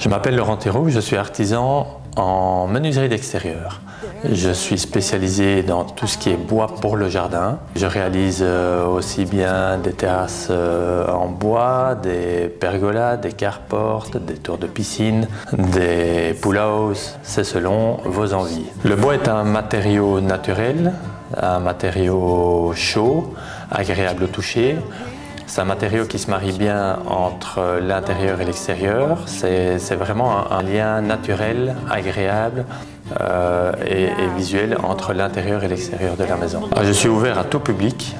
Je m'appelle Laurent Théroux, je suis artisan en menuiserie d'extérieur. Je suis spécialisé dans tout ce qui est bois pour le jardin. Je réalise aussi bien des terrasses en bois, des pergolas, des carports, des tours de piscine, des pool house. C'est selon vos envies. Le bois est un matériau naturel, un matériau chaud, agréable au toucher. C'est un matériau qui se marie bien entre l'intérieur et l'extérieur. C'est vraiment un lien naturel, agréable et visuel entre l'intérieur et l'extérieur de la maison. Je suis ouvert à tout public.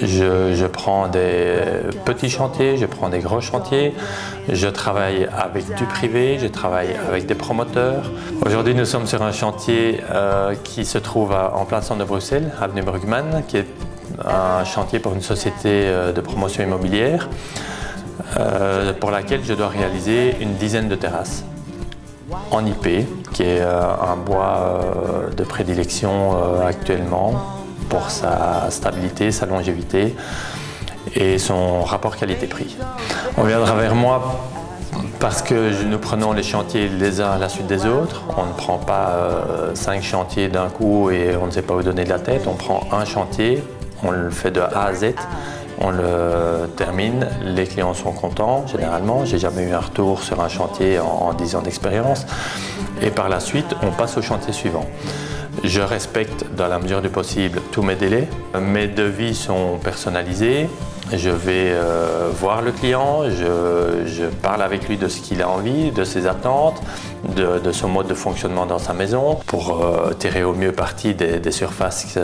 Je prends des petits chantiers, je prends des gros chantiers. Je travaille avec du privé, je travaille avec des promoteurs. Aujourd'hui, nous sommes sur un chantier qui se trouve en plein centre de Bruxelles, avenue Brugman, qui est un chantier pour une société de promotion immobilière pour laquelle je dois réaliser une dizaine de terrasses en IP, qui est un bois de prédilection actuellement pour sa stabilité, sa longévité et son rapport qualité-prix. On viendra vers moi parce que nous prenons les chantiers les uns à la suite des autres. On ne prend pas 5 chantiers d'un coup et on ne sait pas où donner de la tête. On prend un chantier, on le fait de A à Z, on le termine, les clients sont contents généralement. J'ai jamais eu un retour sur un chantier en 10 ans d'expérience. Et par la suite, on passe au chantier suivant. Je respecte dans la mesure du possible tous mes délais. Mes devis sont personnalisés. Je vais voir le client, je parle avec lui de ce qu'il a envie, de ses attentes, de son mode de fonctionnement dans sa maison pour tirer au mieux parti des surfaces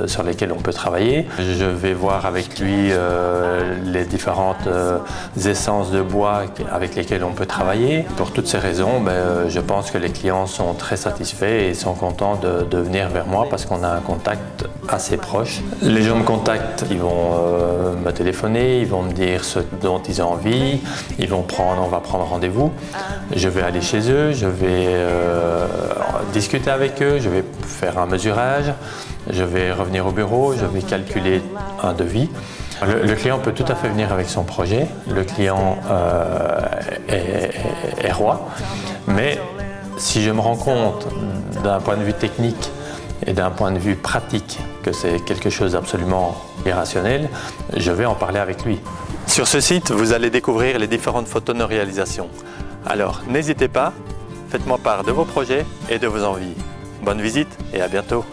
sur lesquelles on peut travailler. Je vais voir avec lui les différentes essences de bois avec lesquelles on peut travailler. Pour toutes ces raisons, je pense que les clients sont très satisfaits et sont contents de venir vers moi parce qu'on a un contact assez proche. Les gens me contactent, ils vont me téléphoner, ils vont me dire ce dont ils ont envie, on va prendre rendez-vous. Je vais aller chez eux, je vais discuter avec eux, je vais faire un mesurage, je vais revenir au bureau, je vais calculer un devis. Le client peut tout à fait venir avec son projet, le client est roi, mais si je me rends compte d'un point de vue technique et d'un point de vue pratique que c'est quelque chose d'absolument irrationnel, je vais en parler avec lui. Sur ce site, vous allez découvrir les différentes photos de nos réalisations. Alors n'hésitez pas, faites-moi part de vos projets et de vos envies. Bonne visite et à bientôt.